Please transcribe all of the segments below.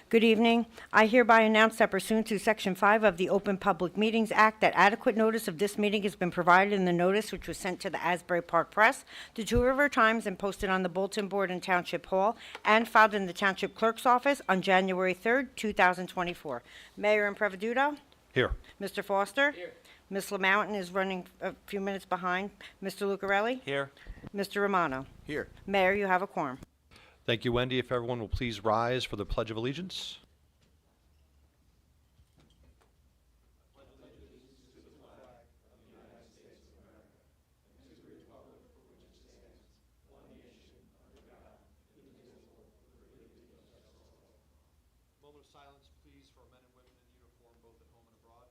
Good evening. I hereby announce that pursuant to Section 5 of the Open Public Meetings Act, that adequate notice of this meeting has been provided in the notice which was sent to the Asbury Park Press, the Two River Times, and posted on the bulletin board in Township Hall, and filed in the Township Clerk's office on January 3rd, 2024. Mayor Impreveduto? Here. Mr. Foster? Here. Ms. LaMountain is running a few minutes behind. Mr. Lucarelli? Here. Mr. Romano? Here. Mayor, you have a quorum. Thank you, Wendy. If everyone will please rise for the Pledge of Allegiance. Moment of silence, please, for men and women in uniform, both at home and abroad.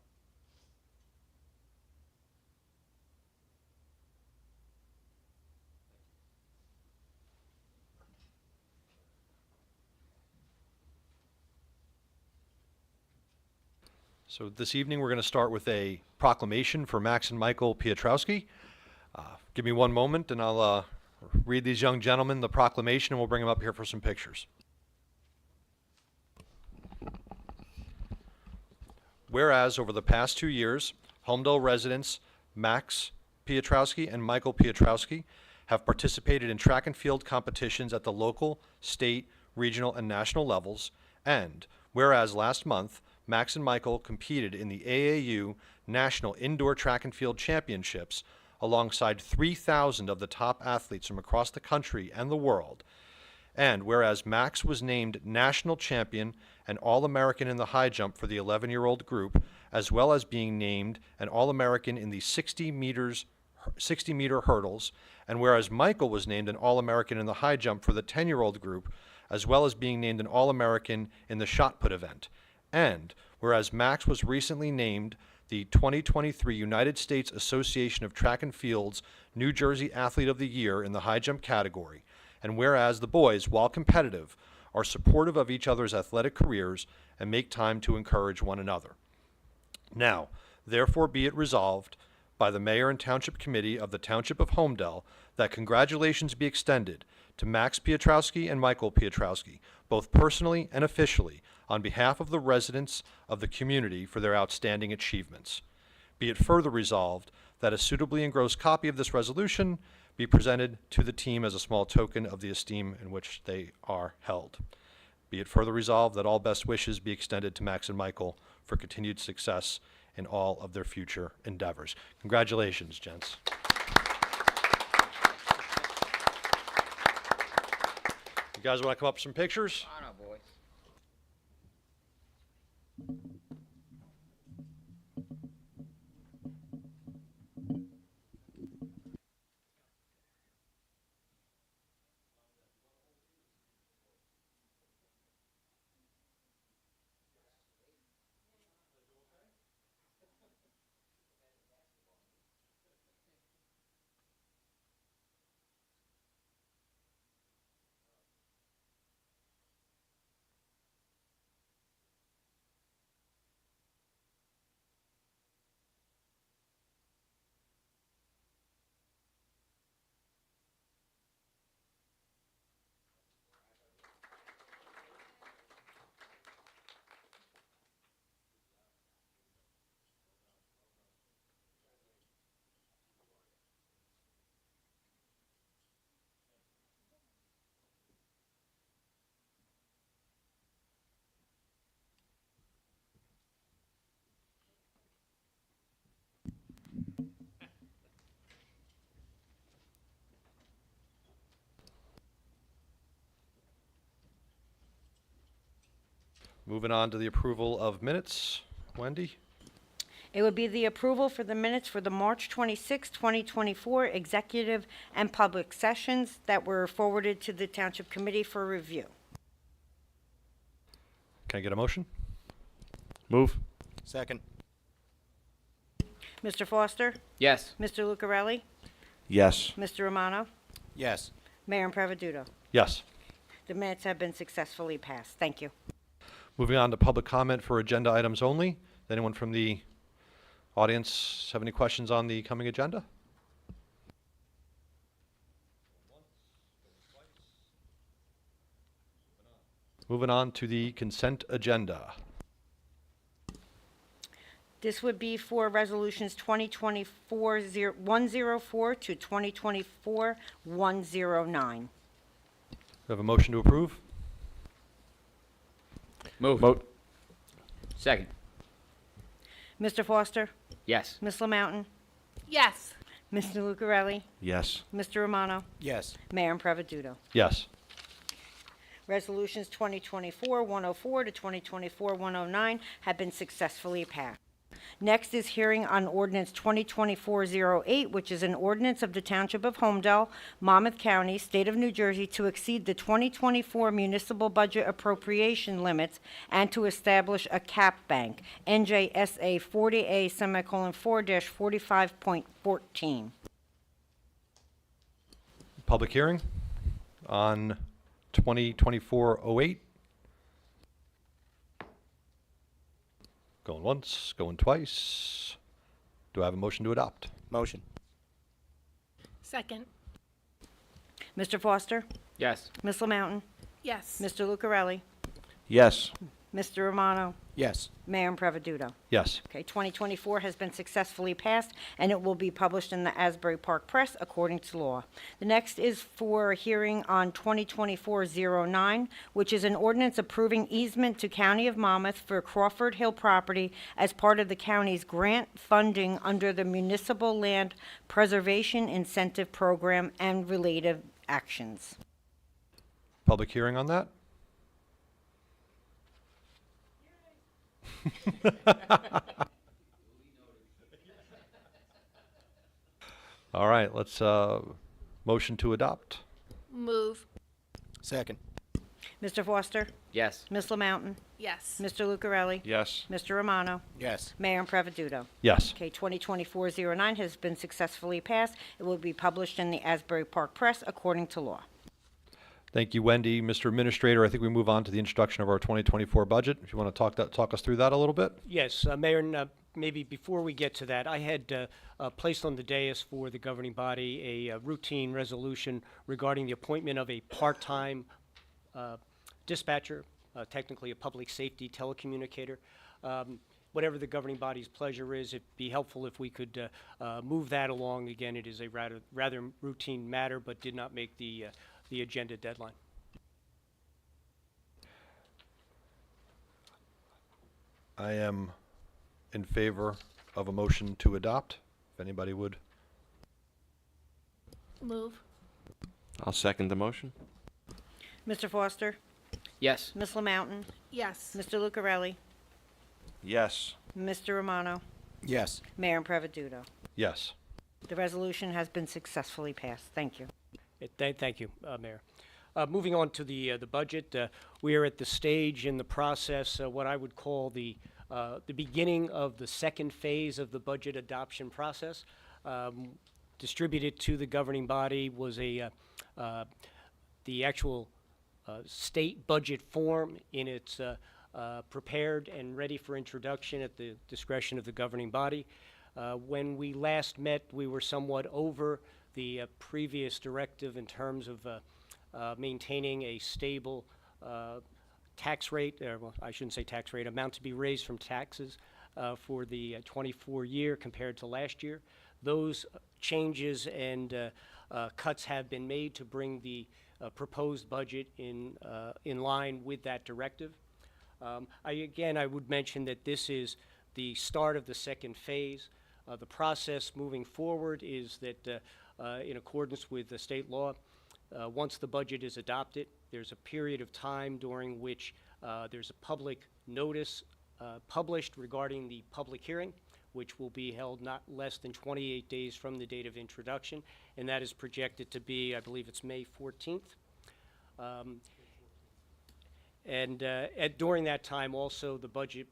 So this evening, we're going to start with a proclamation for Max and Michael Piotrowski. Give me one moment, and I'll read these young gentlemen the proclamation, and we'll bring them up here for some pictures. Whereas, over the past 2 years, Holmdel residents Max Piotrowski and Michael Piotrowski have participated in track and field competitions at the local, state, regional, and national levels, and whereas last month, Max and Michael competed in the AAU National Indoor Track and Field Championships alongside 3,000 of the top athletes from across the country and the world. And whereas Max was named national champion and All-American in the high jump for the 11-year-old group, as well as being named an All-American in the 60-meter hurdles, and whereas Michael was named an All-American in the high jump for the 10-year-old group, as well as being named an All-American in the shot put event. And whereas Max was recently named the 2023 United States Association of Track and Field's New Jersey Athlete of the Year in the high jump category, and whereas the boys, while competitive, are supportive of each other's athletic careers and make time to encourage one another. Now, therefore be it resolved by the Mayor and Township Committee of the Township of Holmdel that congratulations be extended to Max Piotrowski and Michael Piotrowski, both personally and officially, on behalf of the residents of the community for their outstanding achievements. Be it further resolved that a suitably engrossed copy of this resolution be presented to the team as a small token of the esteem in which they are held. Be it further resolved that all best wishes be extended to Max and Michael for continued success in all of their future endeavors. Congratulations, gents. You guys want to come up with some pictures? I know, boys. Moving on to the approval of minutes. Wendy? It would be the approval for the minutes for the March 26, 2024 executive and public sessions that were forwarded to the Township Committee for review. Can I get a motion? Move. Second. Mr. Foster? Yes. Mr. Lucarelli? Yes. Mr. Romano? Yes. Mayor Impreveduto? Yes. The minutes have been successfully passed. Thank you. Moving on to public comment for agenda items only. Does anyone from the audience have any questions on the coming agenda? Moving on to the consent agenda. This would be for resolutions 2024-104 to 2024-109. We have a motion to approve? Move. Second. Mr. Foster? Yes. Ms. Lamountain? Yes. Mr. Lucarelli? Yes. Mr. Romano? Yes. Mayor Impreviduto. Yes. Resolutions 2024-104 to 2024-109 have been successfully passed. Next is hearing on ordinance 2024-08, which is an ordinance of the Township of Holmdel, Monmouth County, State of New Jersey, to exceed the 2024 municipal budget appropriation limits and to establish a cap bank, NJSA 40A:4-45.14. Public hearing on 2024-08. Going once, going twice. Do I have a motion to adopt? Motion. Second. Mr. Foster? Yes. Ms. Lamountain? Yes. Mr. Lucarelli? Yes. Mr. Romano? Yes. Mayor Impreviduto. Yes. Okay, 2024 has been successfully passed, and it will be published in the Asbury Park Press according to law. The next is for a hearing on 2024-09, which is an ordinance approving easement to County of Monmouth for Crawford Hill property as part of the county's grant funding under the Municipal Land Preservation Incentive Program and related actions. Public hearing on that? All right, let's motion to adopt. Move. Second. Mr. Foster? Yes. Ms. Lamountain? Yes. Mr. Lucarelli? Yes. Mr. Romano? Yes. Mayor Impreviduto. Yes. Okay, 2024-09 has been successfully passed. It will be published in the Asbury Park Press according to law. Thank you, Wendy. Mr. Administrator, I think we move on to the introduction of our 2024 budget. If you want to talk us through that a little bit? Yes, Mayor, and maybe before we get to that, I had placed on the dais for the governing body a routine resolution regarding the appointment of a part-time dispatcher, technically a public safety telecommunicator. Whatever the governing body's pleasure is, it'd be helpful if we could move that along. Again, it is a rather routine matter, but did not make the agenda deadline. I am in favor of a motion to adopt, if anybody would. Move. I'll second the motion. Mr. Foster? Yes. Ms. Lamountain? Yes. Mr. Lucarelli? Yes. Mr. Romano? Yes. Mayor Impreviduto. Yes. The resolution has been successfully passed. Thank you. Thank you, Mayor. Moving on to the budget, we are at the stage in the process, what I would call the beginning of the second phase of the budget adoption process. Distributed to the governing body was the actual state budget form in its prepared and ready for introduction at the discretion of the governing body. When we last met, we were somewhat over the previous directive in terms of maintaining a stable tax rate, or well, I shouldn't say tax rate, amount to be raised from taxes for the 24 year compared to last year. Those changes and cuts have been made to bring the proposed budget in line with that directive. I would mention that this is the start of the second phase. The process moving forward is that in accordance with the state law, once the budget is adopted, there's a period of time during which there's a public notice published regarding the public hearing, which will be held not less than 28 days from the date of introduction, and that is projected to be, I believe it's May 14th. During that time also, the budget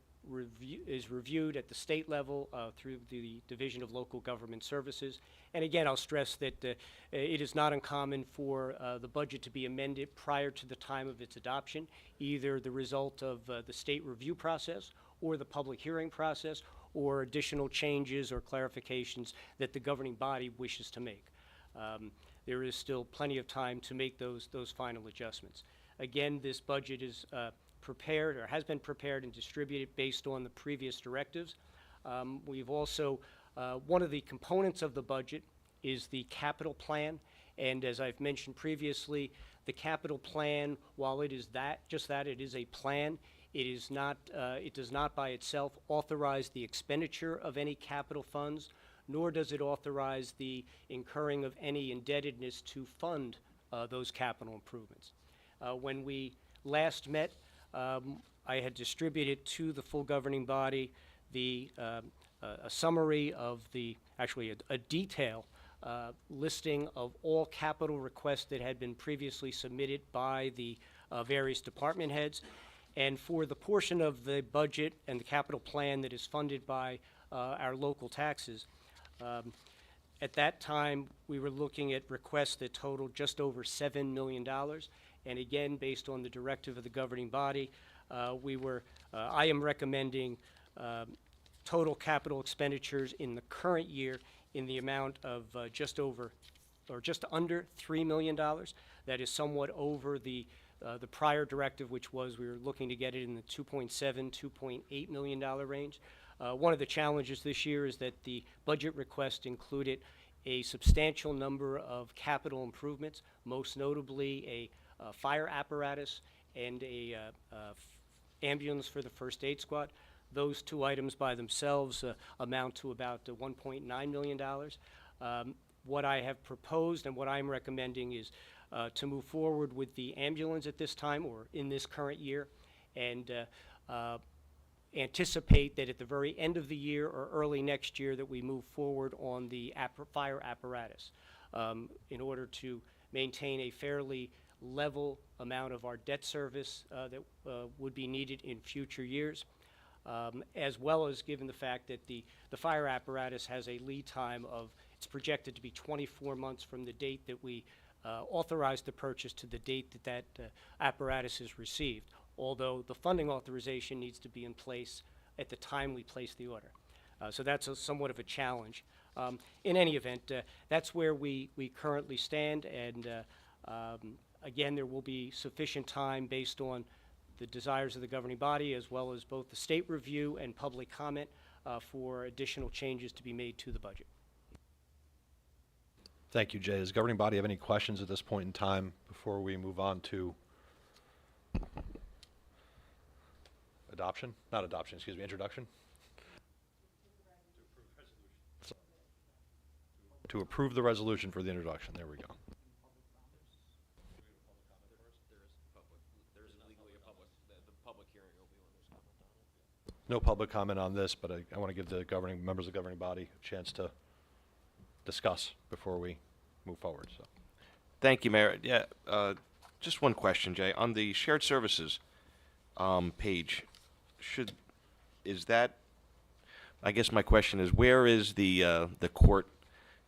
is reviewed at the state level through the Division of Local Government Services. And again, I'll stress that it is not uncommon for the budget to be amended prior to the time of its adoption, either the result of the state review process or the public hearing process, or additional changes or clarifications that the governing body wishes to make. There is still plenty of time to make those final adjustments. Again, this budget is prepared, or has been prepared and distributed based on the previous directives. We've also, one of the components of the budget is the capital plan. And as I've mentioned previously, the capital plan, while it is just that, it is a plan. It is not, it does not by itself authorize the expenditure of any capital funds, nor does it authorize the incurring of any indebtedness to fund those capital improvements. When we last met, I had distributed to the full governing body a summary of actually a detail listing of all capital requests that had been previously submitted by the various department heads. And for the portion of the budget and the capital plan that is funded by our local taxes, at that time, we were looking at requests that totaled just over $7 million. And again, based on the directive of the governing body, I am recommending total capital expenditures in the current year in the amount of just under $3 million. That is somewhat over the prior directive, which was we were looking to get it in the $2.7, $2.8 million range. One of the challenges this year is that the budget request included a substantial number of capital improvements, most notably a fire apparatus and a ambulance for the first aid squad. Those two items by themselves amount to about $1.9 million. What I have proposed and what I'm recommending is to move forward with the ambulance at this time, or in this current year, and anticipate that at the very end of the year or early next year that we move forward on the fire apparatus in order to maintain a fairly level amount of our debt service that would be needed in future years, as well as given the fact that the fire apparatus has a lead time of, it's projected to be 24 months from the date that we authorized the purchase to the date that apparatus is received, although the funding authorization needs to be in place at the time we place the order. So that's somewhat of a challenge. In any event, that's where we currently stand, and again, there will be sufficient time based on the desires of the governing body, as well as both the state review and public comment for additional changes to be made to the budget. Thank you, Jay. Does the governing body have any questions at this point in time before we move on to adoption? Not adoption, excuse me, introduction? To approve the resolution for the introduction. There we go. No public comment on this, but I want to give the members of the governing body a chance to discuss before we move forward. So, Thank you, Mayor. Yeah, just one question, Jay. On the shared services page, I guess my question is, where is the court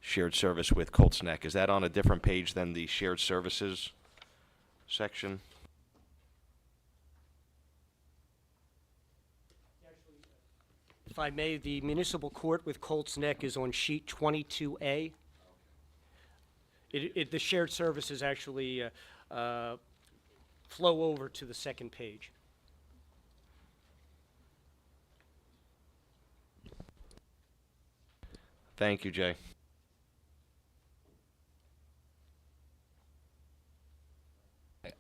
shared service with Colts Neck? Is that on a different page than the shared services section? If I may, the municipal court with Colts Neck is on sheet 22A. The shared services actually flow over to the second page. Thank you, Jay.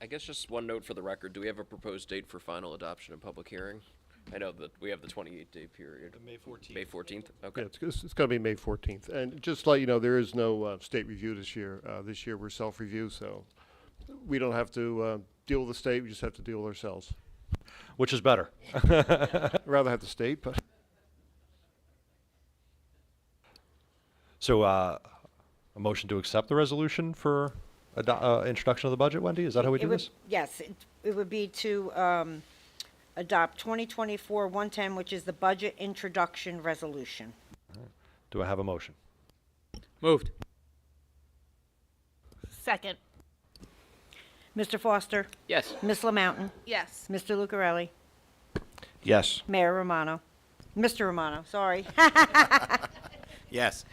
I guess just one note for the record, do we have a proposed date for final adoption and public hearing? I know that we have the 28-day period. May 14th. May 14th? Okay. Yeah, it's going to be May 14th. And just to let you know, there is no state review this year. This year we're self-review, so we don't have to deal with the state. We just have to deal with ourselves. Which is better? I'd rather have the state, but So, a motion to accept the resolution for introduction of the budget, Wendy? Is that how we do this? Yes, it would be to adopt 2024-110, which is the budget introduction resolution. Do I have a motion? Moved. Second. Mr. Foster? Yes. Ms. LaMountain? Yes. Mr. Lucarelli? Yes. Mayor Romano? Mr. Romano, sorry. Yes.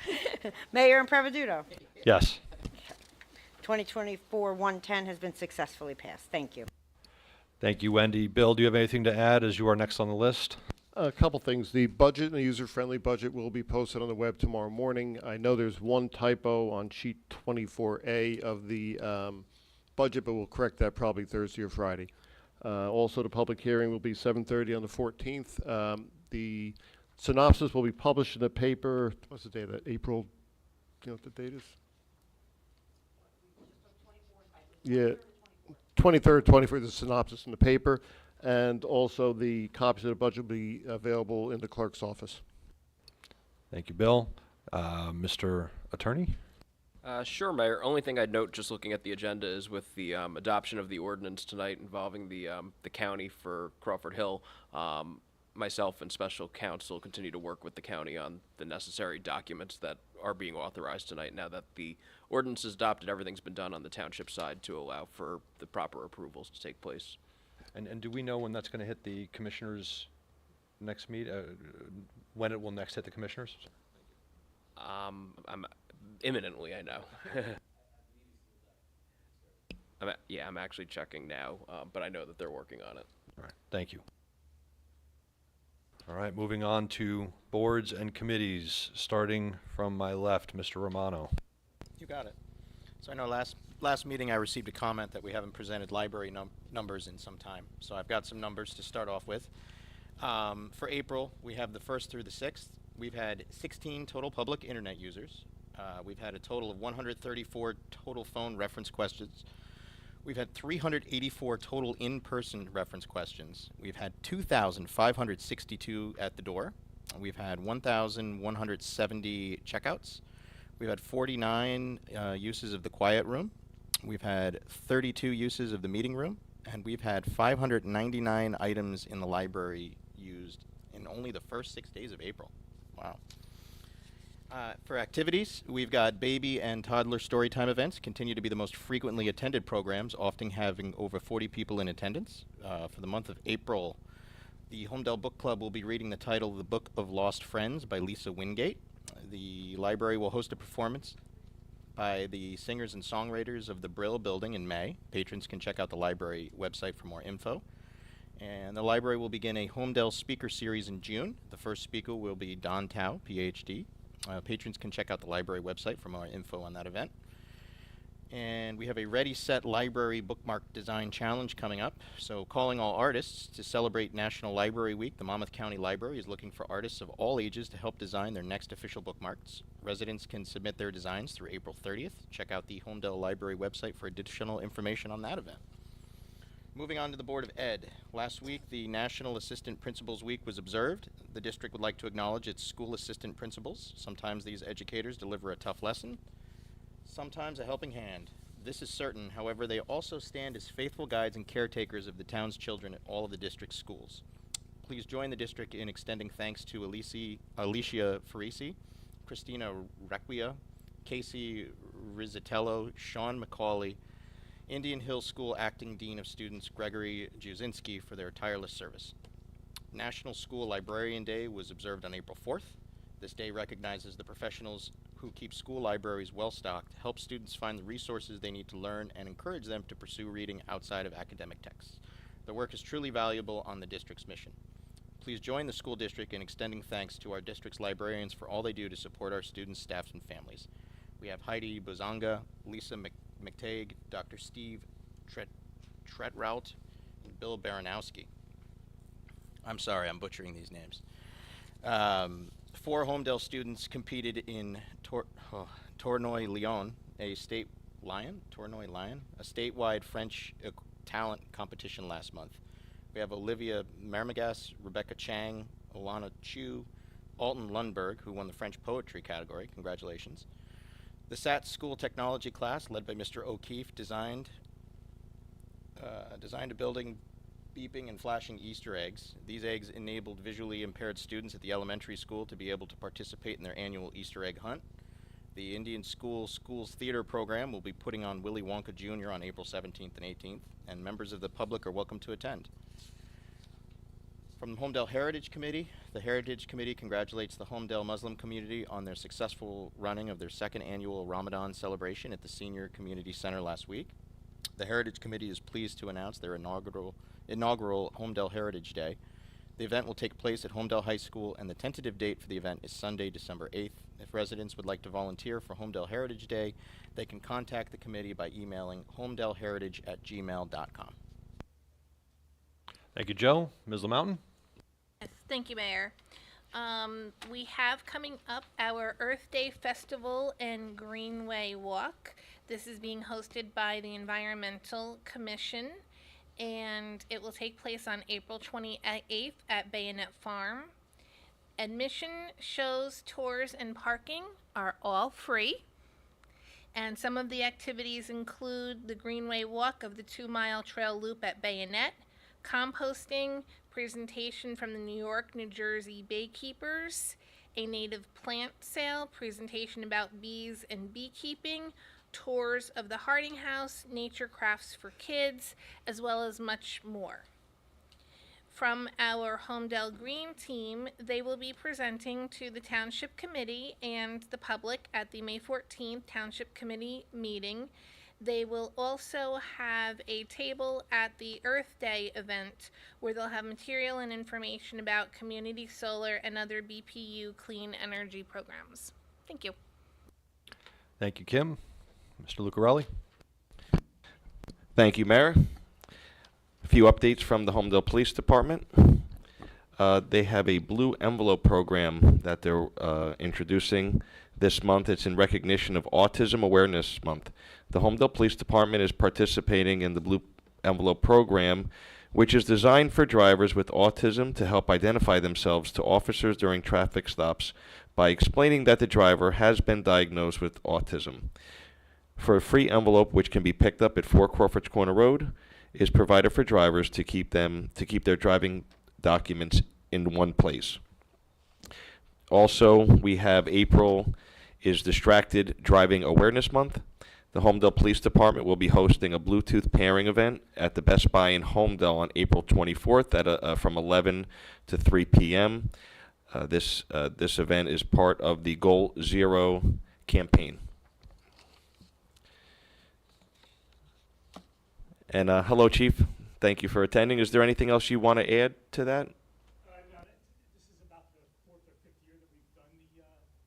Mayor Impreviduto? Yes. 2024-110 has been successfully passed. Thank you. Thank you, Wendy. Bill, do you have anything to add as you are next on the list? A couple things. The budget and the user-friendly budget will be posted on the web tomorrow morning. I know there's one typo on sheet 24A of the budget, but we'll correct that probably Thursday or Friday. Also, the public hearing will be 7:30 on the 14th. The synopsis will be published in the paper, what's the date of that? April, do you know what the date is? Yeah, 23rd, 24th, the synopsis in the paper. And also the copies of the budget will be available in the clerk's office. Thank you, Bill. Mr. Attorney? Sure, Mayor. Only thing I'd note, just looking at the agenda, is with the adoption of the ordinance tonight involving the county for Crawford Hill. Myself and special counsel continue to work with the county on the necessary documents that are being authorized tonight. Now that the ordinance is adopted, everything's been done on the township side to allow for the proper approvals to take place. And do we know when that's going to hit the commissioners' next meet? When it will next hit the commissioners? I'm imminently, I know. I'm actually checking now, but I know that they're working on it. All right, thank you. All right, moving on to boards and committees, starting from my left, Mr. Romano. You got it. So I know last meeting I received a comment that we haven't presented library numbers in some time. So I've got some numbers to start off with. For April, we have the 1st through the 6th. We've had 16 total public internet users. We've had a total of 134 total phone reference questions. We've had 384 total in-person reference questions. We've had 2,562 at the door. We've had 1,170 checkouts. We've had 49 uses of the quiet room. We've had 32 uses of the meeting room. And we've had 599 items in the library used in only the first 6 days of April. Wow. For activities, we've got baby and toddler storytime events continue to be the most frequently attended programs, often having over 40 people in attendance. For the month of April, the Holmdel Book Club will be reading the title The Book of Lost Friends by Lisa Wingate. The library will host a performance by the singers and songwriters of the Brill Building in May. Patrons can check out the library website for more info. And the library will begin a Holmdel speaker series in June. The first speaker will be Don Tao, PhD. Patrons can check out the library website for more info on that event. And we have a Ready Set Library Bookmark Design Challenge coming up. So calling all artists to celebrate National Library Week, the Monmouth County Library is looking for artists of all ages to help design their next official bookmarks. Residents can submit their designs through April 30th. Check out the Holmdel Library website for additional information on that event. Moving on to the Board of Ed. Last week, the National Assistant Principals Week was observed. The district would like to acknowledge its school assistant principals. Sometimes these educators deliver a tough lesson, sometimes a helping hand. This is certain, however, they also stand as faithful guides and caretakers of the town's children at all of the district's schools. Please join the district in extending thanks to Alicia Farisi, Christina Requia, Casey Rizzatello, Sean McCauley, Indian Hill School Acting Dean of Students Gregory Juzinski for their tireless service. National School Librarian Day was observed on April 4th. This day recognizes the professionals who keep school libraries well-stocked, help students find the resources they need to learn, and encourage them to pursue reading outside of academic texts. Their work is truly valuable on the district's mission. Please join the school district in extending thanks to our district's librarians for all they do to support our students, staffs, and families. We have Heidi Bozanga, Lisa McTague, Dr. Steve Tretrout, and Bill Baranowski. I'm sorry, I'm butchering these names. 4 Holmdel students competed in Tournoi Lion, a statewide French talent competition last month. We have Olivia Mermagas, Rebecca Chang, Alana Chu, Alton Lundberg, who won the French poetry category. Congratulations. The SAT school technology class, led by Mr. O'Keefe, designed a building beeping and flashing Easter eggs. These eggs enabled visually impaired students at the elementary school to be able to participate in their annual Easter egg hunt. The Indian Schools Theater program will be putting on Willy Wonka Jr. on April 17th and 18th, and members of the public are welcome to attend. From the Holmdel Heritage Committee, the Heritage Committee congratulates the Holmdel Muslim community on their successful running of their 2nd annual Ramadan celebration at the Senior Community Center last week. The Heritage Committee is pleased to announce their inaugural inaugural Holmdel Heritage Day. The event will take place at Holmdel High School, and the tentative date for the event is Sunday, December 8th. If residents would like to volunteer for Holmdel Heritage Day, they can contact the committee by emailing holmdelheritage@gmail.com. Thank you, Joe. Ms. LaMountain? Yes, thank you, Mayor. We have coming up our Earth Day Festival and Greenway Walk. This is being hosted by the Environmental Commission, and it will take place on April 28th at Bayonet Farm. Admission, shows, tours, and parking are all free. And some of the activities include the Greenway Walk of the 2-mile trail loop at Bayonet, composting, presentation from the New York, New Jersey Baykeepers, a native plant sale, presentation about bees and beekeeping, tours of the Harding House, nature crafts for kids, as well as much more. From our Holmdel Green team, they will be presenting to the Township Committee and the public at the May 14th Township Committee meeting. They will also have a table at the Earth Day event where they'll have material and information about community solar and other BPU clean energy programs. Thank you. Thank you, Kim. Mr. Lucarelli? Thank you, Mayor. A few updates from the Holmdel Police Department. They have a blue envelope program that they're introducing this month. It's in recognition of Autism Awareness Month. The Holmdel Police Department is participating in the blue envelope program, which is designed for drivers with autism to help identify themselves to officers during traffic stops by explaining that the driver has been diagnosed with autism. For a free envelope, which can be picked up at 4 Crawford's Corner Road, is provided for drivers to keep their driving documents in one place. Also, we have April is Distracted Driving Awareness Month. The Holmdel Police Department will be hosting a Bluetooth pairing event at the Best Buy in Holmdel on April 24th from 11 to 3 p.m. This event is part of the Goal Zero campaign. And hello, Chief. Thank you for attending. Is there anything else you want to add to that? No, this is about the 4th or 5th year that we've done the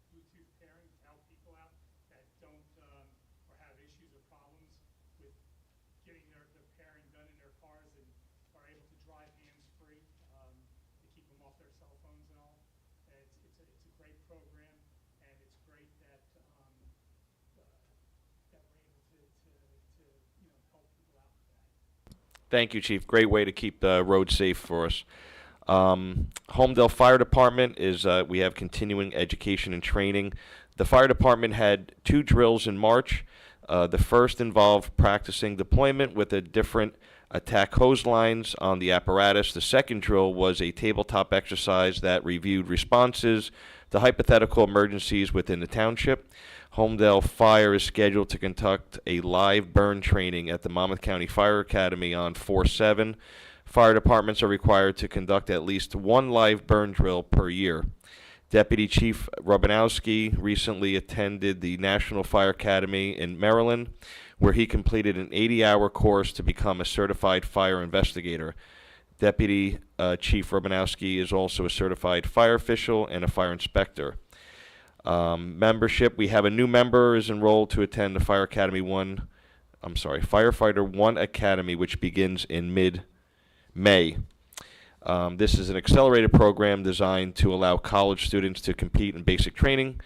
Bluetooth pairing to help people out that don't or have issues or problems with getting their pairing done in their cars and are able to drive hands-free to keep them off their cell phones and all. It's a great program, and it's great that that we're able to help people out with that. Thank you, Chief. Great way to keep the road safe for us. Holmdel Fire Department is, we have continuing education and training. The fire department had 2 drills in March. The first involved practicing deployment with a different attack hose lines on the apparatus. The second drill was a tabletop exercise that reviewed responses to hypothetical emergencies within the township. Holmdel Fire is scheduled to conduct a live burn training at the Monmouth County Fire Academy on 4/7. Fire departments are required to conduct at least 1 live burn drill per year. Deputy Chief Robinowski recently attended the National Fire Academy in Maryland, where he completed an 80-hour course to become a certified fire investigator. Deputy Chief Robinowski is also a certified fire official and a fire inspector. Membership, we have a new member is enrolled to attend the Firefighter 1 Academy, which begins in mid-May. This is an accelerated program designed to allow college students to compete in basic training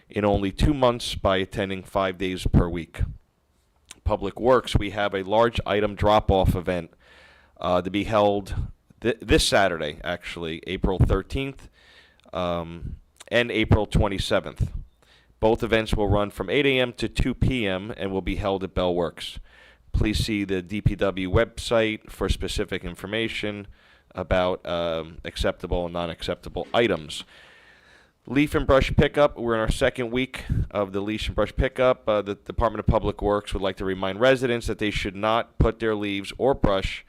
in only 2 months by attending 5 days per week. Public Works, we have a large item drop-off event to be held this Saturday, actually, April 13th and April 27th. Both events will run from 8 a.m. to 2 p.m. and will be held at Bell Works. Please see the DPW website for specific information about acceptable and non-acceptable items. Leaf and brush pickup. We're in our second week of the leaf and brush pickup. The Department of Public Works would like to remind residents that they should not put their leaves or brush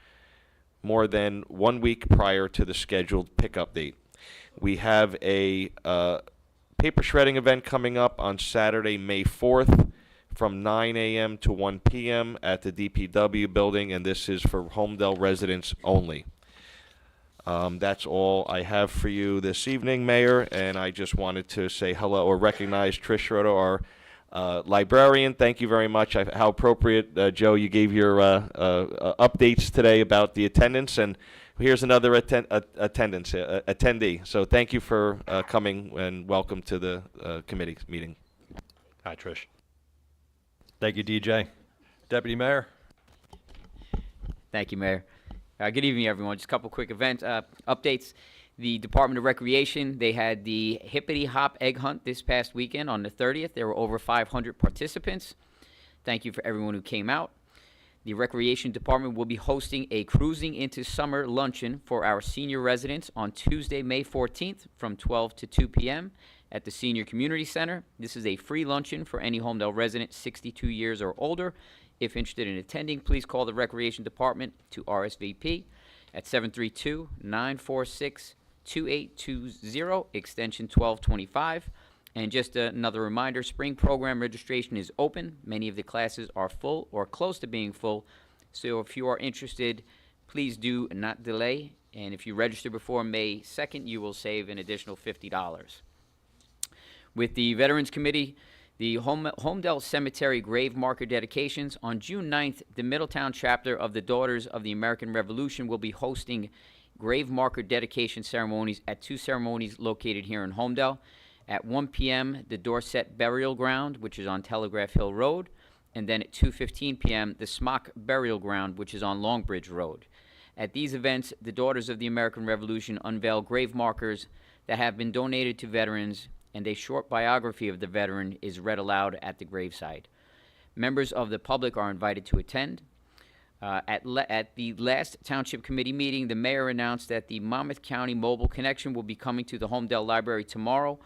more than 1 week prior to the scheduled pickup date. We have a paper shredding event coming up on Saturday, May 4th from 9 a.m. to 1 p.m. at the DPW building, and this is for Holmdel residents only. That's all I have for you this evening, Mayor, and I just wanted to say hello or recognize Trish Schroeder, our librarian. Thank you very much. How appropriate, Joe, you gave your updates today about the attendance, and here's another attendee. So thank you for coming, and welcome to the committee meeting. Hi, Trish. Thank you, DJ. Deputy Mayor. Thank you, Mayor. Good evening, everyone. Just a couple quick event updates. The Department of Recreation, they had the Hippity Hop Egg Hunt this past weekend on the 30th. There were over 500 participants. Thank you for everyone who came out. The Recreation Department will be hosting a Cruising into Summer luncheon for our senior residents on Tuesday, May 14th from 12 to 2 p.m. at the Senior Community Center. This is a free luncheon for any Holmdel resident 62 years or older. If interested in attending, please call the Recreation Department to RSVP at 732-946-2820, extension 1225. And just another reminder, spring program registration is open. Many of the classes are full or close to being full. So if you are interested, please do not delay. And if you register before May 2nd, you will save an additional $50. With the Veterans Committee, the Holmdel Cemetery grave marker dedications. On June 9th, the Middletown chapter of the Daughters of the American Revolution will be hosting grave marker dedication ceremonies at two ceremonies located here in Holmdel. At 1 p.m., the Dorset Burial Ground, which is on Telegraph Hill Road, and then at 2:15 p.m., the Smock Burial Ground, which is on Longbridge Road. At these events, the Daughters of the American Revolution unveil grave markers that have been donated to veterans, and a short biography of the veteran is read aloud at the gravesite. Members of the public are invited to attend. At the last Township Committee meeting, the mayor announced that the Monmouth County Mobile Connection will be coming to the Holmdel Library tomorrow,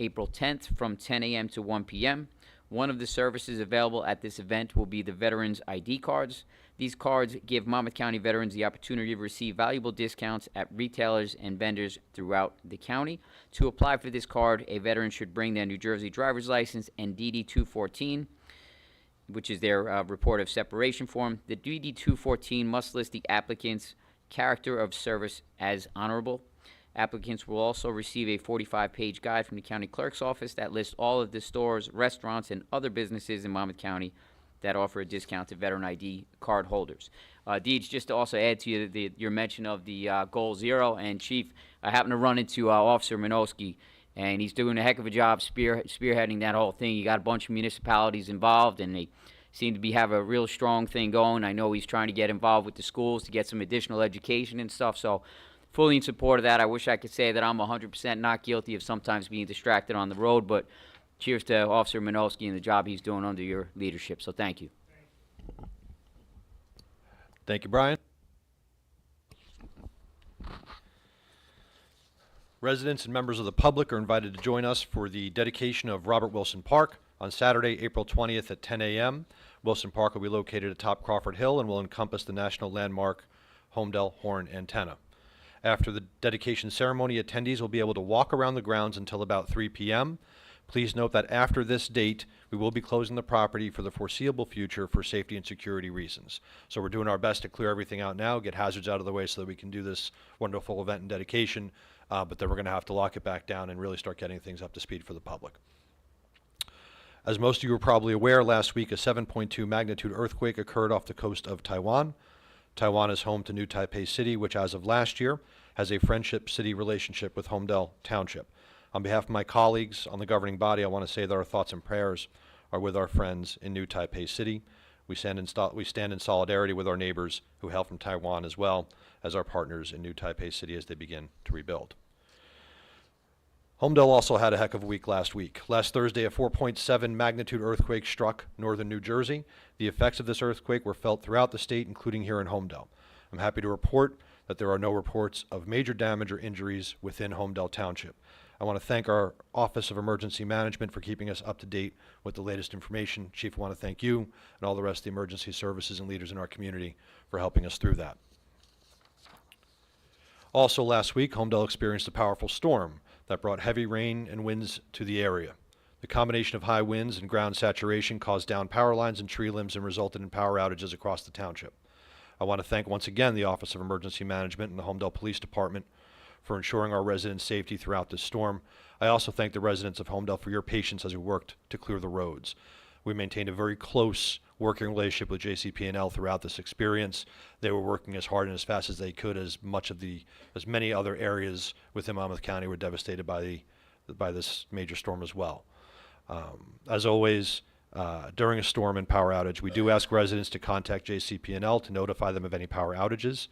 April 10th, from 10 a.m. to 1 p.m. One of the services available at this event will be the Veterans ID cards. These cards give Monmouth County veterans the opportunity to receive valuable discounts at retailers and vendors throughout the county. To apply for this card, a veteran should bring their New Jersey driver's license and DD-214, which is their report of separation form. The DD-214 must list the applicant's character of service as honorable. Applicants will also receive a 45-page guide from the county clerk's office that lists all of the stores, restaurants, and other businesses in Monmouth County that offer a discount to veteran ID card holders. Deej, just to also add to your mention of the Goal Zero, and Chief, I happened to run into Officer Minowski, and he's doing a heck of a job spearheading that whole thing. You got a bunch of municipalities involved, and they seem to have a real strong thing going. I know he's trying to get involved with the schools to get some additional education and stuff, so fully in support of that. I wish I could say that I'm 100% not guilty of sometimes being distracted on the road, but cheers to Officer Minowski and the job he's doing under your leadership, so thank you. Thank you, Brian. Residents and members of the public are invited to join us for the dedication of Robert Wilson Park on Saturday, April 20th at 10 a.m. Wilson Park will be located atop Crawford Hill and will encompass the national landmark Holmdel Horn Antenna. After the dedication ceremony, attendees will be able to walk around the grounds until about 3 p.m. Please note that after this date, we will be closing the property for the foreseeable future for safety and security reasons. So we're doing our best to clear everything out now, get hazards out of the way so that we can do this wonderful event and dedication, but then we're going to have to lock it back down and really start getting things up to speed for the public. As most of you are probably aware, last week a 7.2 magnitude earthquake occurred off the coast of Taiwan. Taiwan is home to New Taipei City, which as of last year has a friendship city relationship with Holmdel Township. On behalf of my colleagues on the governing body, I want to say that our thoughts and prayers are with our friends in New Taipei City. We stand in solidarity with our neighbors who hail from Taiwan, as well as our partners in New Taipei City as they begin to rebuild. Holmdel also had a heck of a week last week. Last Thursday, a 4.7 magnitude earthquake struck northern New Jersey. The effects of this earthquake were felt throughout the state, including here in Holmdel. I'm happy to report that there are no reports of major damage or injuries within Holmdel Township. I want to thank our Office of Emergency Management for keeping us up to date with the latest information. Chief, I want to thank you and all the rest of the emergency services and leaders in our community for helping us through that. Also last week, Holmdel experienced a powerful storm that brought heavy rain and winds to the area. The combination of high winds and ground saturation caused down power lines and tree limbs and resulted in power outages across the township. I want to thank once again the Office of Emergency Management and the Holmdel Police Department for ensuring our residents' safety throughout this storm. I also thank the residents of Holmdel for your patience as we worked to clear the roads. We maintained a very close working relationship with JCP&L throughout this experience. They were working as hard and as fast as they could, as many other areas within Monmouth County were devastated by this major storm as well. As always, during a storm and power outage, we do ask residents to contact JCP&L to notify them of any power outages.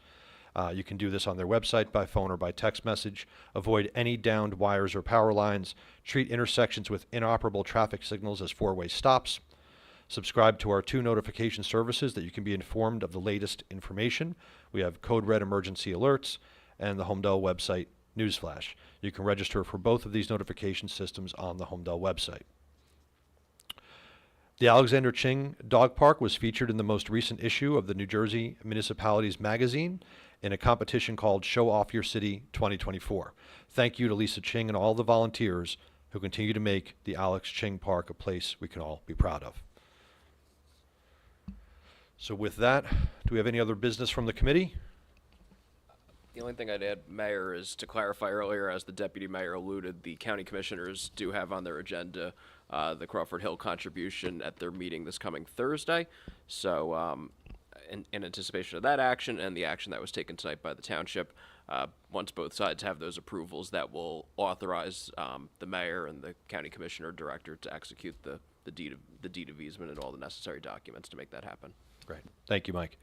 You can do this on their website, by phone, or by text message. Avoid any downed wires or power lines. Treat intersections with inoperable traffic signals as four-way stops. Subscribe to our 2 notification services that you can be informed of the latest information. We have Code Red emergency alerts and the Holmdel website newsflash. You can register for both of these notification systems on the Holmdel website. The Alexander Ching Dog Park was featured in the most recent issue of the New Jersey Municipalities magazine in a competition called Show Off Your City 2024. Thank you to Lisa Ching and all the volunteers who continue to make the Alex Ching Park a place we can all be proud of. So with that, do we have any other business from the committee? The only thing I'd add, Mayor, is to clarify earlier, as the Deputy Mayor alluded, the county commissioners do have on their agenda the Crawford Hill contribution at their meeting this coming Thursday. So in anticipation of that action and the action that was taken tonight by the township, once both sides have those approvals, that will authorize the mayor and the county commissioner director to execute the deed of easement and all the necessary documents to make that happen. Great. Thank you, Mike.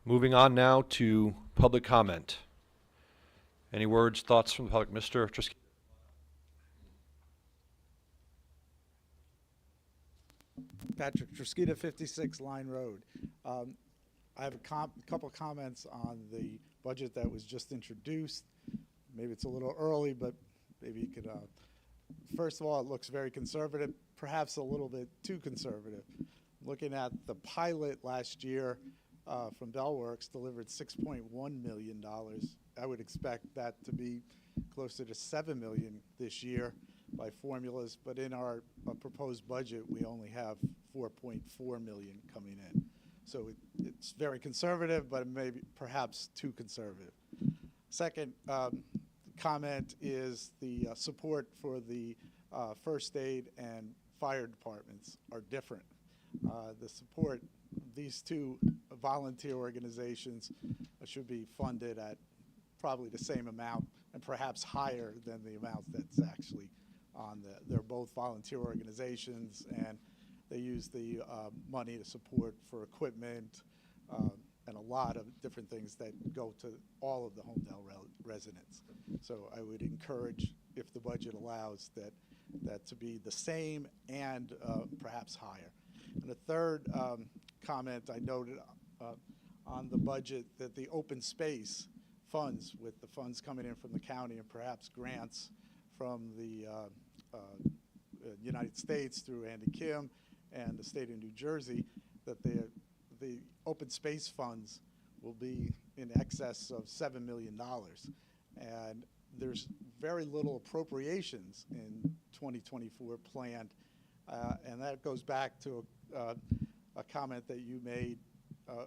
Moving on now to public comment. Any words, thoughts from the public? Mr. Trisky? Patrick Triskita, 56 Line Road. I have a couple comments on the budget that was just introduced. Maybe it's a little early, but maybe you could, first of all, it looks very conservative, perhaps a little bit too conservative. Looking at the pilot last year from Bellworks, delivered $6.1 million. I would expect that to be closer to $7 million this year by formulas, but in our proposed budget, we only have $4.4 million coming in. So it's very conservative, but maybe perhaps too conservative. Second comment is the support for the first aid and fire departments are different. The support, these two volunteer organizations should be funded at probably the same amount and perhaps higher than the amount that's actually on they're both volunteer organizations, and they use the money to support for equipment and a lot of different things that go to all of the Holmdel residents. So I would encourage, if the budget allows, that to be the same and perhaps higher. And the third comment I noted on the budget, that the open space funds, with the funds coming in from the county and perhaps grants from the United States through Andy Kim and the state of New Jersey, that the open space funds will be in excess of $7 million. And there's very little appropriations in 2024 planned. And that goes back to a comment that you made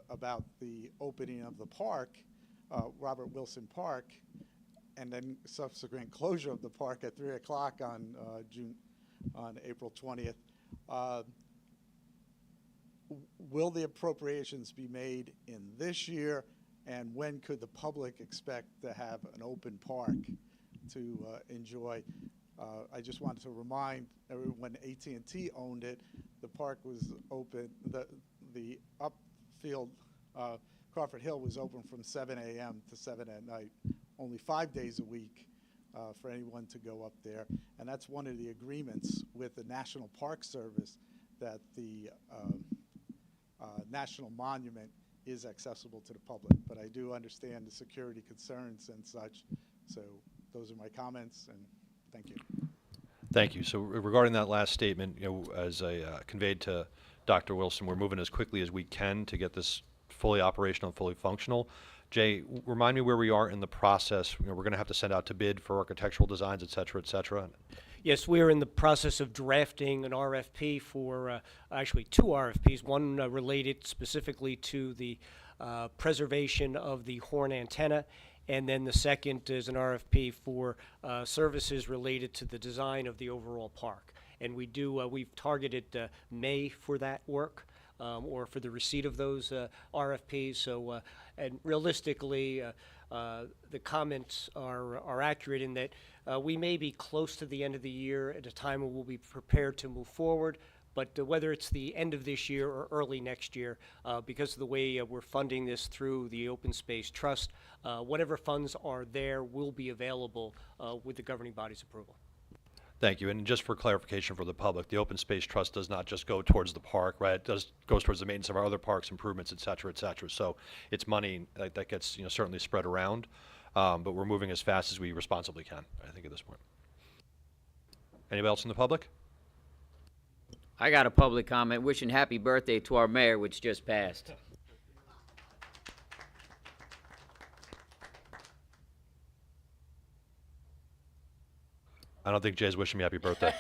about the opening of the park, Robert Wilson Park, and then subsequent closure of the park at 3 o'clock on April 20th. Will the appropriations be made in this year, and when could the public expect to have an open park to enjoy? I just wanted to remind everyone, when AT&T owned it, the park was open, the upfield Crawford Hill was open from 7 a.m. to 7 at night, only 5 days a week for anyone to go up there. And that's one of the agreements with the National Park Service, that the National Monument is accessible to the public. But I do understand the security concerns and such. So those are my comments, and thank you. Thank you. So regarding that last statement, as I conveyed to Dr. Wilson, we're moving as quickly as we can to get this fully operational and fully functional. Jay, remind me where we are in the process. We're going to have to send out to bid for architectural designs, et cetera, et cetera. Yes, we are in the process of drafting an RFP for, actually two RFPs, one related specifically to the preservation of the horn antenna, and then the second is an RFP for services related to the design of the overall park. And we've targeted May for that work, or for the receipt of those RFPs. So, and realistically, the comments are accurate in that we may be close to the end of the year at a time when we'll be prepared to move forward. But whether it's the end of this year or early next year, because of the way we're funding this through the Open Space Trust, whatever funds are there will be available with the governing body's approval. Thank you. And just for clarification for the public, the Open Space Trust does not just go towards the park, right? It goes towards the maintenance of our other parks, improvements, et cetera, et cetera. So it's money that gets, certainly spread around, but we're moving as fast as we responsibly can, I think, at this point. Anybody else in the public? I got a public comment wishing happy birthday to our mayor, which just passed. I don't think Jay's wishing me happy birthday.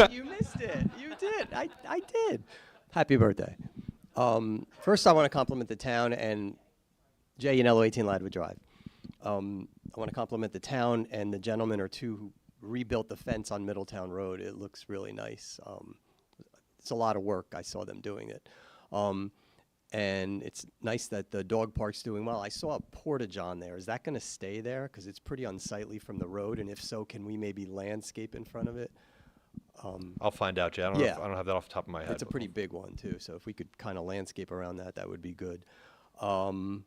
You missed it. You did. I did. Happy birthday. First, I want to compliment the town and Jay Yanello, 18 Ladwood Drive. I want to compliment the town and the gentleman or two who rebuilt the fence on Middletown Road. It looks really nice. It's a lot of work. I saw them doing it. And it's nice that the dog park's doing well. I saw a porta-john there. Is that going to stay there? Because it's pretty unsightly from the road. And if so, can we maybe landscape in front of it? I'll find out, Jay. I don't have that off the top of my head. It's a pretty big one, too. So if we could kind of landscape around that, that would be good. So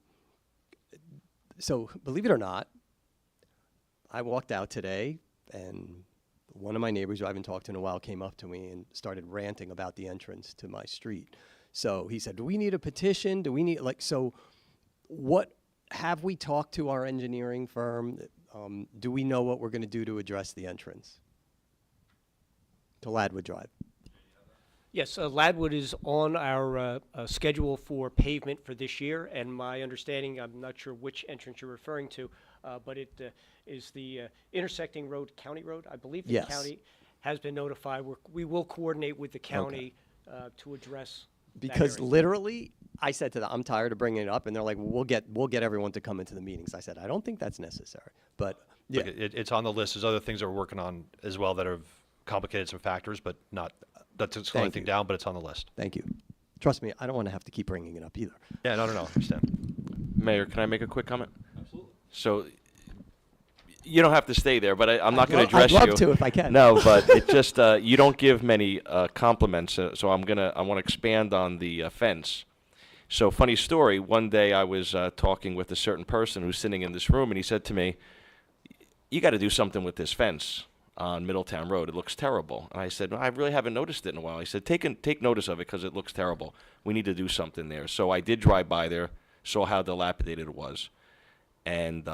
believe it or not, I walked out today, and one of my neighbors who I haven't talked to in a while came up to me and started ranting about the entrance to my street. So he said, do we need a petition? Do we need, so what, have we talked to our engineering firm? Do we know what we're going to do to address the entrance to Ladwood Drive? Yes, Ladwood is on our schedule for pavement for this year, and my understanding, I'm not sure which entrance you're referring to, but it is the intersecting road, County Road. I believe the Yes. county has been notified. We will coordinate with the county to address that Because area. literally, I said to them, I'm tired of bringing it up, and they're like, we'll get everyone to come into the meetings. I said, I don't think that's necessary, but yeah. Look, it's on the list. There's other things that we're working on as well that have complicated some factors, but not, that's slowing Thank anything you. down, but it's on the list. Thank you. Trust me, I don't want to have to keep bringing it up either. Yeah, no, I understand. Mayor, can I make a quick comment? Absolutely. So you don't have to stay there, but I'm not going to address you. I'd love to if I can. No, but it just you don't give many compliments, so I want to expand on the fence. So funny story. One day I was talking with a certain person who's sitting in this room, and he said to me, "You got to do something with this fence on Middletown Road. It looks terrible." And I said, "No, I really haven't noticed it in a while." He said, "Take notice of it because it looks terrible. We need to do something there." So I did drive by there, saw how dilapidated it was, and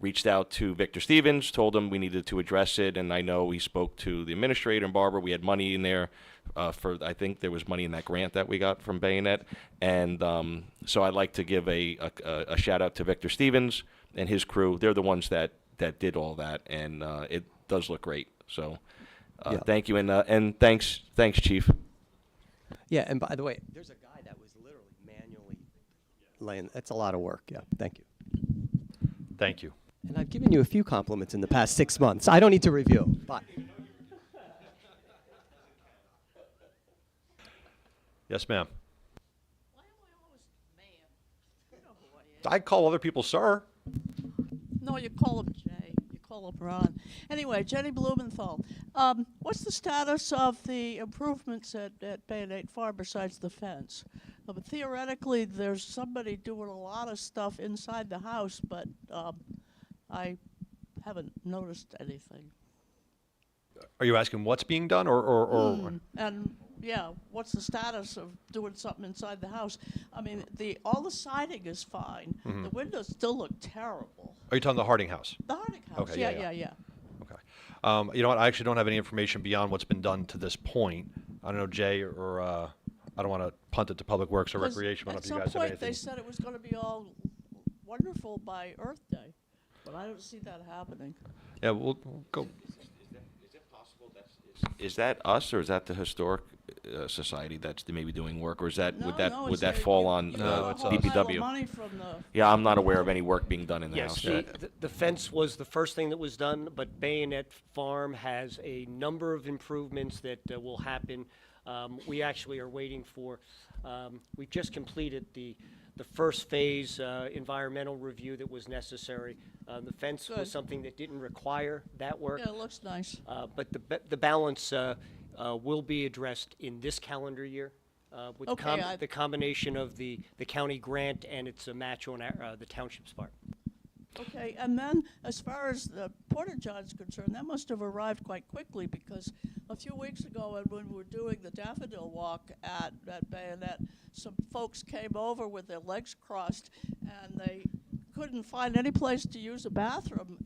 reached out to Victor Stevens, told him we needed to address it, and I know he spoke to the administrator and Barbara. We had money in there I think there was money in that grant that we got from Bayonet, and so I'd like to give a shout out to Victor Stevens and his crew. They're the ones that did all that, and it does look great. So Yeah. thank you, and thanks, Chief. Yeah, and by the way, there's a guy that was literally manually laying. That's a lot of work. Yeah, thank you. Thank you. And I've given you a few compliments in the past 6 months. I don't need to review. Bye. Yes, ma'am. Why am I always ma'am? You know who I am. I call other people sir. No, you call him Jay. You call him Ron. Anyway, Jenny Blumenthal. What's the status of the improvements at Bayonet Farm besides the fence? But theoretically, there's somebody doing a lot of stuff inside the house, but I haven't noticed anything. Are you asking what's being done, or And yeah, what's the status of doing something inside the house? I mean, all the siding is fine. The windows still look terrible. are you talking the Harding House? The Harding House, Okay, yeah. Okay. You know what? I actually don't have any information beyond what's been done to this point. I don't know, Jay, or I don't want to punt it to Public Works or 'Cause Recreation. I don't know at if you some guys have point, they anything. said it was going to be all wonderful by Earth Day, but I don't see that happening. Yeah, we'll go. Is that us, or is that the historic society that's maybe doing work, or is that No, would that no, would it's that a- fall you- on you got a whole pile of DPW? money from the Yeah, I'm not aware of any work being done in the Yes, house. the fence was the first thing that was done, but Bayonet Farm has a number of improvements that will happen. We actually are waiting for, we just completed the first phase environmental review that was necessary. The fence Good. was something that didn't require that work. Yeah, it looks nice. But the balance will be addressed in this calendar year with the Okay, the combination of the county grant and its a match on the township's part. Okay, and then as far as the porta johns concerned, that must have arrived quite quickly because a few weeks ago, when we were doing the daffodil walk at Bayonet, some folks came over with their legs crossed, and they couldn't find any place to use a bathroom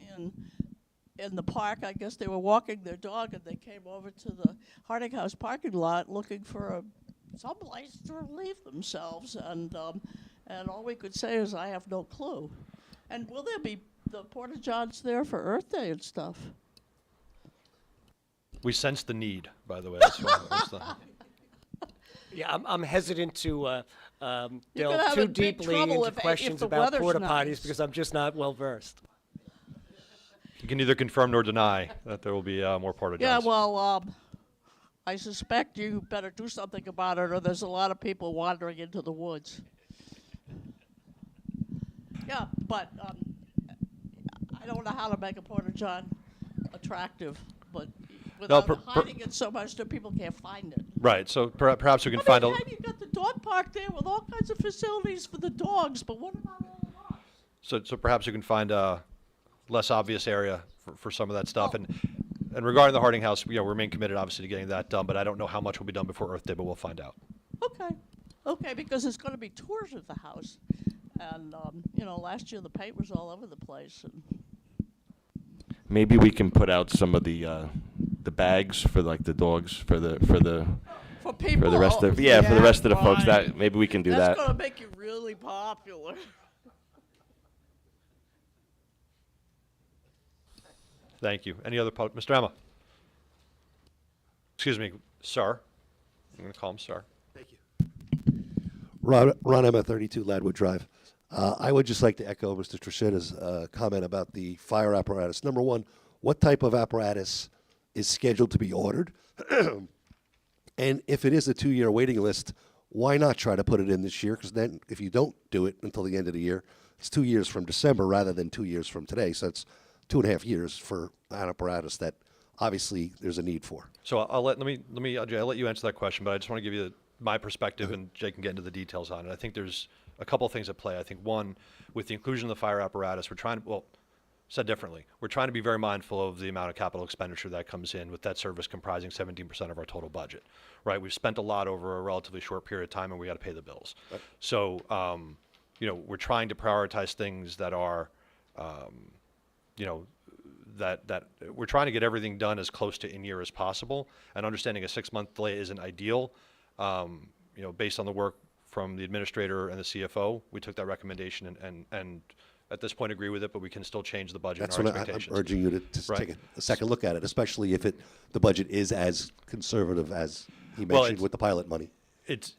in the park. I guess they were walking their dog, and they came over to the Harding House parking lot looking for some place to relieve themselves, and all we could say is, I have no clue. And will there be the porta johns there for Earth Day and stuff? We sense the need, by the way. That's why Yeah, I'm hesitant to You're gonna delve have too a big deeply trouble into if questions the about weather's porta nice. potties because I'm just not well versed. you can neither confirm nor deny that there will be more porta Yeah, johns. well, I suspect you better do something about it, or there's a lot of people wandering into the woods. Yeah, but I don't know how to make a porta john attractive, but without hiding it so much that people can't find it. Right. So perhaps we can I find mean, a. hey, you got the dog park there with all kinds of facilities for the dogs, but what about all the dogs? So perhaps we can find a less obvious area for some of that stuff. And regarding the Harding House, we remain committed, obviously, to getting that done. But I don't know how much will be done before Earth Day, but we'll find out. Okay, because there's going to be tours of the house, and last year the paint was all over the place. And Maybe we can put out some of the bags for like the dogs for the for people, for the rest of for the rest of the folks. That maybe we can do that's that. going to make you really popular. Thank you. Any other Mr. Emma? Excuse me, sir. I'm going to call him sir. Ron Emma, 32 Ladwood Drive. I would just like to echo Mr. Trishina's comment about the fire apparatus. Number one, what type of apparatus is scheduled to be ordered? And if it is a 2-year waiting list, why not try to put it in this year? Because then if you don't do it until the end of the year, it's 2 years from December rather than 2 years from today. So it's 2.5 years for an apparatus that obviously there's a need for. So I'll let Jay, I'll let you answer that question, but I just want to give you my perspective, and Jay can get into the details on it. I think there's a couple of things at play. I think one, with the inclusion of the fire apparatus, we're trying to, well, said differently, we're trying to be very mindful of the amount of capital expenditure that comes in, with that service comprising 17% of our total budget, right? We've spent a lot over a relatively short period of time, and we got to pay the bills. Right. So, we're trying to prioritize things that are, that we're trying to get everything done as close to in year as possible, and understanding a 6-month delay isn't ideal. Based on the work from the administrator and the CFO, we took that recommendation and at this point agree with it, but we can still change the budget That's and our what I'm expectations. urging you to just Right. take a second look at it, especially if the budget is as conservative as he Well, mentioned with the pilot money. It's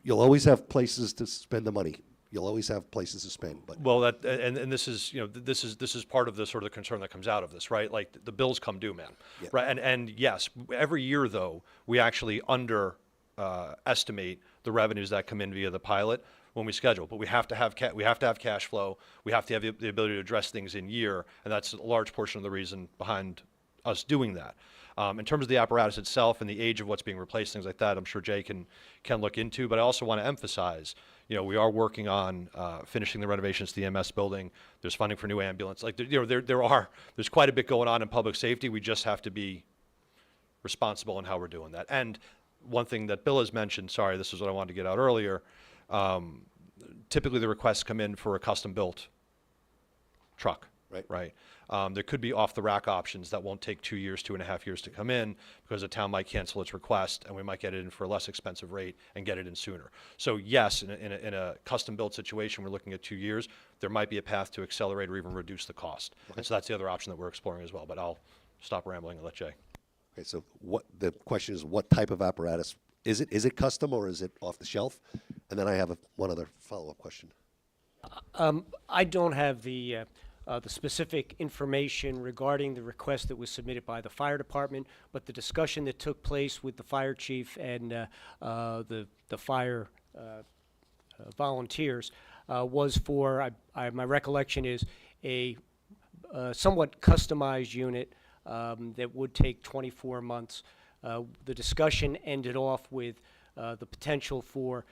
You'll always have places to spend the money. You'll always have places to spend, but well, and this is this is part of the sort of concern that comes out of this, right? Like the bills come due, man, Yeah. right? And yes, every year though we actually estimate the revenues that come in via the pilot when we schedule, but we have to have cash flow. We have to have the ability to address things in year, and that's a large portion of the reason behind us doing that. In terms of the apparatus itself and the age of what's being replaced, things like that, I'm sure Jay can look into. But I also want to emphasize, we are working on finishing the renovations to the EMS building. There's funding for new ambulance. Like there's quite a bit going on in public safety. We just have to be responsible in how we're doing that. And one thing that Bill has mentioned, sorry, this is what I wanted to get out earlier. Typically the requests come in for a custom built truck, Right. There could be off-the-rack options that won't take 2 years, 2.5 years to come in because the town might cancel its request and we might get it in for a less expensive rate and get it in sooner. So yes, in a custom-built situation, we're looking at 2 years. There might be a path to accelerate or even reduce the cost. And so that's the other option that we're exploring as well. But I'll stop rambling and let Jay. Okay, so the question is, what type of apparatus? Is it custom or is it off the shelf? And then I have one other follow-up question. I don't have the specific information regarding the request that was submitted by the fire department, but the discussion that took place with the fire chief and the fire volunteers was for, my recollection is, a somewhat customized unit that would take 24 months. The discussion ended off with the potential for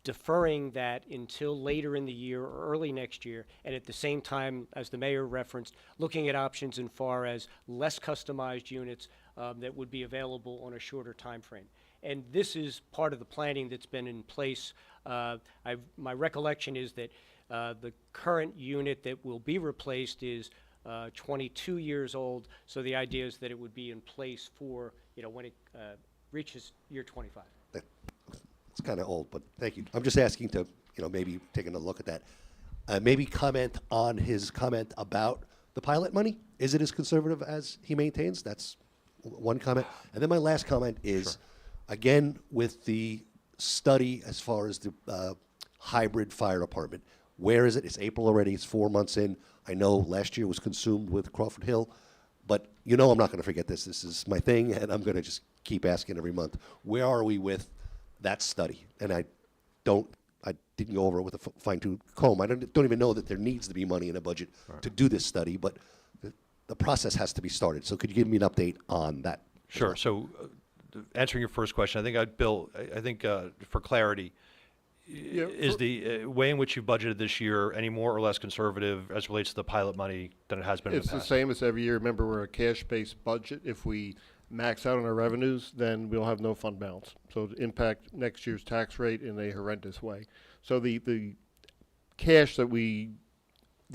deferring that until later in the year or early next year, and at the same time, as the mayor referenced, looking at options in far as less customized units that would be available on a shorter time frame. And this is part of the planning that's been in place. My recollection is that the current unit that will be replaced is 22 years old, so the idea is that it would be in place for, when it reaches year 25. It's kind of old, but thank you. I'm just asking to, maybe taking a look at that. Maybe comment on his comment about the pilot money. Is it as conservative as he maintains? That's one comment. And then my last comment is, again, with the study as far as the hybrid fire department, where is it? It's April already. It's 4 months in. I know last year was consumed with Crawford Hill, but I'm not going to forget this. This is my thing, and I'm going to just keep asking every month. Where are we with that study? And I didn't go over it with a fine-tooth comb. I don't even know that there needs to be money in a budget to do this study, but the process has to be started. So could you give me an update on that? Sure. So answering your first question, I think for clarity, is the way in which you budgeted this year any more or less conservative as relates to the pilot money than it has been in the It's past? the same as every year. Remember, we're a cash-based budget. If we max out on our revenues, then we'll have no fund balance. So it'll impact next year's tax rate in a horrendous way. So the cash the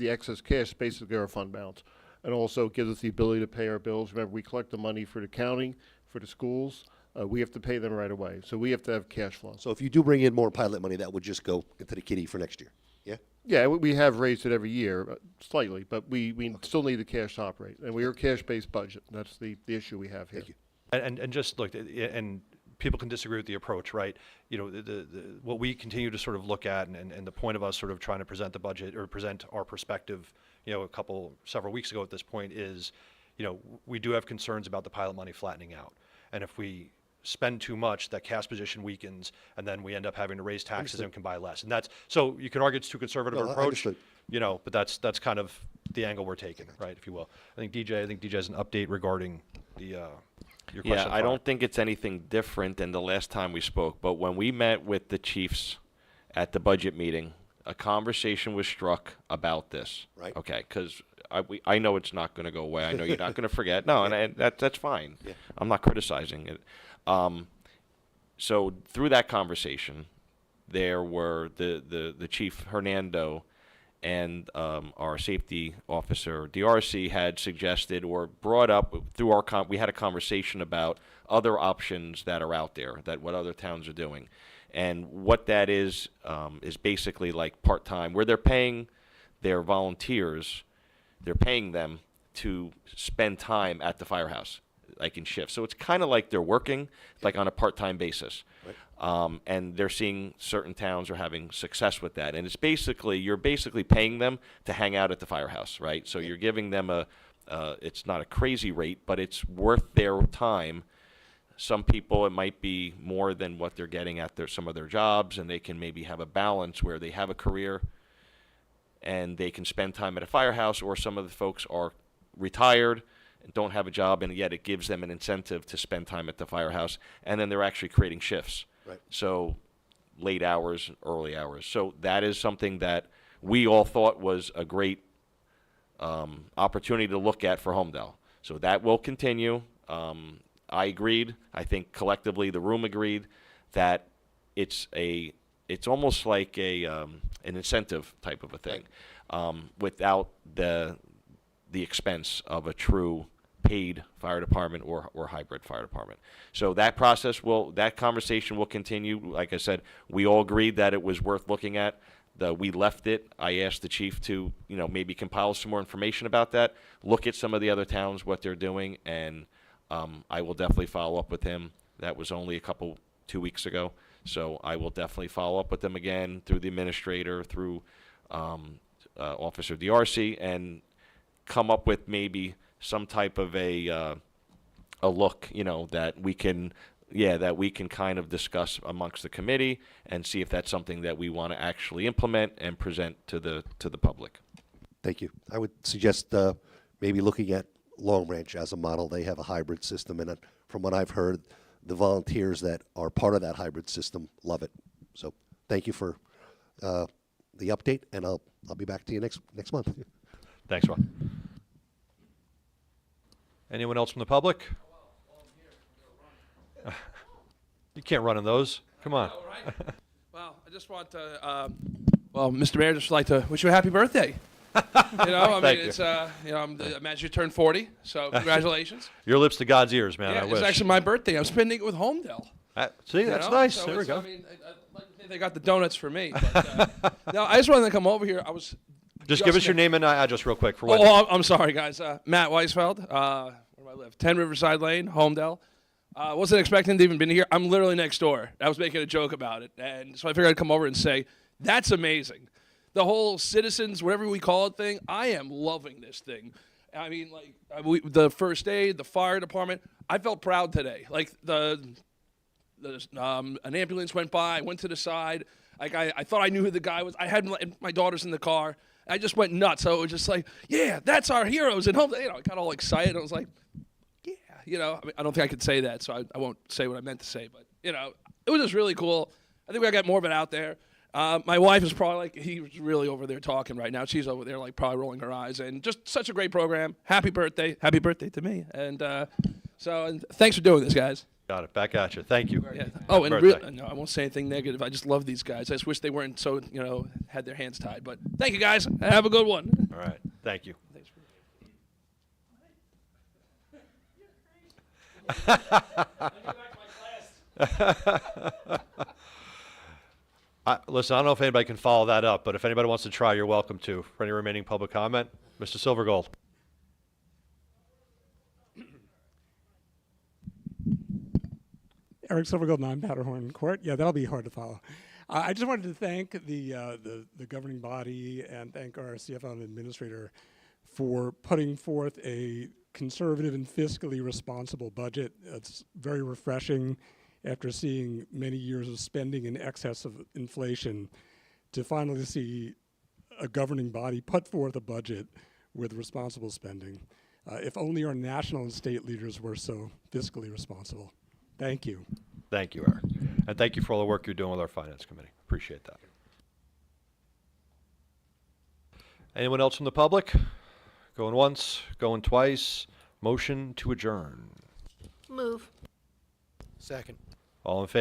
excess cash is basically our fund balance, and also gives us the ability to pay our bills. Remember, we collect the money for the county, for the schools. We have to pay them right away. So we have to have cash flow. So if you do bring in more pilot money, that would just go into the kitty for next year, yeah? Yeah, we have raised it every year, slightly, but we still need the cash to operate. And we are a cash-based budget. That's the issue we have here. Thank you. And just look, and people can disagree with the approach, right? What we continue to sort of look at, and the point of us sort of trying to present the budget or present our perspective, several weeks ago at this point is, we do have concerns about the pilot money flattening out. And if we spend too much, that cash position weakens, and then we end up having to raise taxes and can buy less. And so you can argue it's too conservative an approach, but that's kind of the angle we're taking, right, if you will. I think DJ has an update regarding your question. Yeah, I don't think it's anything different than the last time we spoke, but when we met with the chiefs at the budget meeting, a conversation was struck about this. Right. Okay, because I know it's not going to go away. I know you're not going to forget. No, and that's fine. Yeah. I'm not criticizing it. So through that conversation, there were the chief Hernando and our safety officer DRC had suggested or brought up through our we had a conversation about other options that are out there, that what other towns are doing, and what that is basically like part-time, where they're paying their volunteers, they're paying them to spend time at the firehouse, like in shifts. So it's kind of like they're working, like on a part-time basis. Right. And they're seeing certain towns are having success with that. And it's basically, you're basically paying them to hang out at the firehouse, right? So you're giving them it's not a crazy rate, but it's worth their time. Some people, it might be more than what they're getting at some of their jobs, and they can maybe have a balance where they have a career and they can spend time at a firehouse, or some of the folks are retired and don't have a job, and yet it gives them an incentive to spend time at the firehouse, and then they're actually creating shifts. Right. So late hours, early hours. So that is something that we all thought was a great opportunity to look at for Holmdel. So that will continue. I agreed. I think collectively the room agreed that it's almost like an incentive type of a thing. without the expense of a true paid fire department or hybrid fire department. So that that conversation will continue. Like I said, we all agreed that it was worth looking at. We left it. I asked the chief to, maybe compile some more information about that, look at some of the other towns, what they're doing, and I will definitely follow up with him. That was only 2 weeks ago. So I will definitely follow up with them again through the administrator, through Officer DRC, and come up with maybe some type of a look, that we can kind of discuss amongst the committee and see if that's something that we want to actually implement and present to the public. Thank you. I would suggest maybe looking at Long Branch as a model. They have a hybrid system, and from what I've heard, the volunteers that are part of that hybrid system love it. So thank you for the update, and I'll be back to you next month. Thanks, Ron. Anyone else from the public? You can't run in those. Come on. Well, I just want to, Mr. Mayor, just like to wish you a happy birthday. Thank you. It's, I imagine you turned 40, so congratulations. Your lips to God's ears, man. Yeah, I it's wish. actually my birthday. I'm spending it with Holmdel. See, that's nice. So there we go. I like to think they got the donuts for me. But, no, I just wanted to come over here. Just give us your name and address real quick for what. Oh, I'm sorry, guys. Matt Weisfeld. Where do I live? 10 Riverside Lane, Holmdel. Wasn't expecting to even be here. I'm literally next door. I was making a joke about it, and so I figured I'd come over and say, that's amazing. The whole citizens, whatever we call it thing, I am loving this thing. I mean, the first aid, the fire department, I felt proud today. Like, an ambulance went by, I went to the side. Like, I thought I knew who the guy was. I had my daughters in the car. I just went nuts. So it was just like, yeah, that's our heroes. And I got all excited. I was like, yeah, I don't think I could say that, so I won't say what I meant to say. But, it was just really cool. I think we got to get more of it out there. My wife is probably he's really over there talking right now. She's over there probably rolling her eyes. And just such a great program. Happy birthday. Happy birthday to me. And and thanks for doing this, guys. Got it. Back at you. Thank you. Yeah. Oh, and no, I won't say anything negative. I just love these guys. I just wish they weren't so, had their hands tied. But thank you, guys. Have a good one. All right. Thank you. Listen, I don't know if anybody can follow that up, but if anybody wants to try, you're welcome to. For any remaining public comment, Mr. Silvergold. Eric Silvergold, 9 Powderhorn Court. Yeah, that'll be hard to follow. I just wanted to thank the governing body and thank our CFO and administrator for putting forth a conservative and fiscally responsible budget. It's very refreshing after seeing many years of spending in excess of inflation to finally see a governing body put forth a budget with responsible spending. If only our national and state leaders were so fiscally responsible. Thank you. Thank you, Eric. And thank you for all the work you're doing with our Finance Committee. Appreciate that. Anyone else from the public? Going once, going twice. Motion to adjourn. Move. Second. All in favor?